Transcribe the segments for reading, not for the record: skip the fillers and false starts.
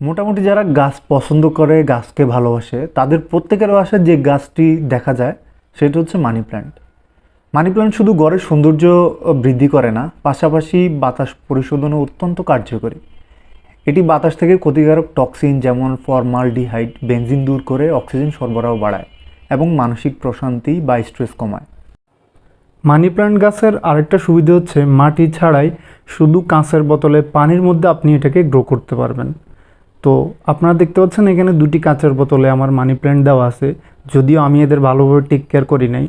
মোটামুটি যারা গাছ পছন্দ করে, গাছকে ভালোবাসে, তাদের প্রত্যেকের বাসায় যে গাছটি দেখা যায় সেটা হচ্ছে মানি প্ল্যান্ট। মানি প্ল্যান্ট শুধু ঘরের সৌন্দর্য বৃদ্ধি করে না, পাশাপাশি বাতাস পরিশোধনে অত্যন্ত কার্যকরী। এটি বাতাস থেকে ক্ষতিকারক টক্সিন যেমন ফর্মালডিহাইড, বেনজিন দূর করে অক্সিজেন সরবরাহ বাড়ায় এবং মানসিক প্রশান্তি বা স্ট্রেস কমায়। মানি প্ল্যান্ট গাছের আরেকটা সুবিধা হচ্ছে মাটি ছাড়াই শুধু কাঁচের বোতলে পানির মধ্যে আপনি এটাকে গ্রো করতে পারবেন। তো আপনারা দেখতে পাচ্ছেন এখানে দুটি কাঁচের বোতলে আমার মানি প্ল্যান্ট দেওয়া আছে। যদিও আমি এদের ভালোভাবে টেক কেয়ার করি নাই,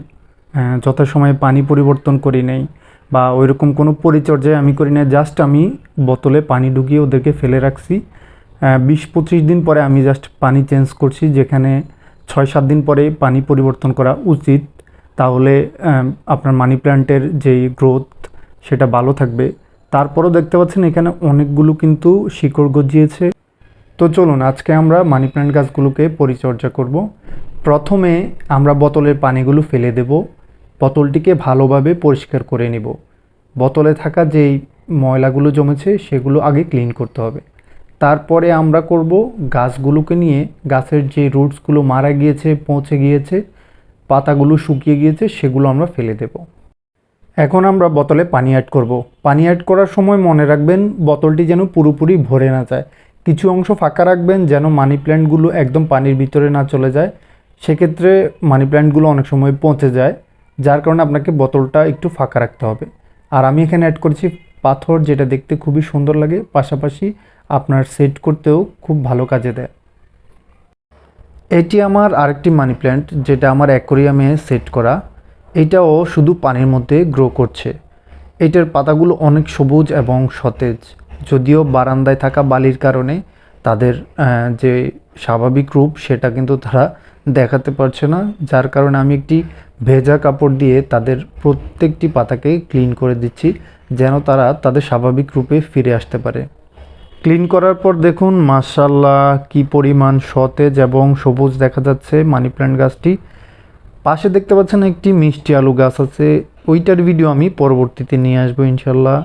যথাসময়ে পানি পরিবর্তন করি নাই বা ওইরকম কোনো পরিচর্যায় আমি করি নাই। জাস্ট আমি বোতলে পানি ঢুকিয়ে ওদেরকে ফেলে রাখছি। 20-25 দিন পরে আমি জাস্ট পানি চেঞ্জ করছি, যেখানে 6-7 দিন পরে পানি পরিবর্তন করা উচিত। তাহলে আপনার মানি প্ল্যান্টের যেই গ্রোথ সেটা ভালো থাকবে। তারপরও দেখতে পাচ্ছেন এখানে অনেকগুলো কিন্তু শিকড় গজিয়েছে। তো চলুন আজকে আমরা মানি প্ল্যান্ট গাছগুলোকে পরিচর্যা করব। প্রথমে আমরা বোতলের পানিগুলো ফেলে দেব, বোতলটিকে ভালোভাবে পরিষ্কার করে নেব। বোতলে থাকা যেই ময়লাগুলো জমেছে সেগুলো আগে ক্লিন করতে হবে। তারপরে আমরা করব গাছগুলোকে নিয়ে, গাছের যে রুটসগুলো মারা গিয়েছে, পচে গিয়েছে, পাতাগুলো শুকিয়ে গিয়েছে, সেগুলো আমরা ফেলে দেব। এখন আমরা বোতলে পানি অ্যাড করব। পানি অ্যাড করার সময় মনে রাখবেন বোতলটি যেন পুরোপুরি ভরে না যায়, কিছু অংশ ফাঁকা রাখবেন যেন মানি প্ল্যান্টগুলো একদম পানির ভিতরে না চলে যায়। সেক্ষেত্রে মানি প্ল্যান্টগুলো অনেক সময় পচে যায়, যার কারণে আপনাকে বোতলটা একটু ফাঁকা রাখতে হবে। আর আমি এখানে অ্যাড করেছি পাথর, যেটা দেখতে খুবই সুন্দর লাগে, পাশাপাশি আপনার সেট করতেও খুব ভালো কাজে দেয়। এটি আমার আরেকটি মানি প্ল্যান্ট, যেটা আমার অ্যাকোরিয়ামে সেট করা। এটাও শুধু পানির মধ্যে গ্রো করছে। এটার পাতাগুলো অনেক সবুজ এবং সতেজ, যদিও বারান্দায় থাকা বালির কারণে তাদের যে স্বাভাবিক রূপ সেটা কিন্তু তারা দেখাতে পারছে না, যার কারণে আমি একটি ভেজা কাপড় দিয়ে তাদের প্রত্যেকটি পাতাকে ক্লিন করে দিচ্ছি, যেন তারা তাদের স্বাভাবিক রূপে ফিরে আসতে পারে। ক্লিন করার পর দেখুন মাশাআল্লাহ কি পরিমাণ সতেজ এবং সবুজ দেখা যাচ্ছে মানি প্ল্যান্ট গাছটি। পাশে দেখতে পাচ্ছেন একটি মিষ্টি আলু গাছ আছে, ওইটার ভিডিও আমি পরবর্তীতে নিয়ে আসবো ইনশাল্লাহ।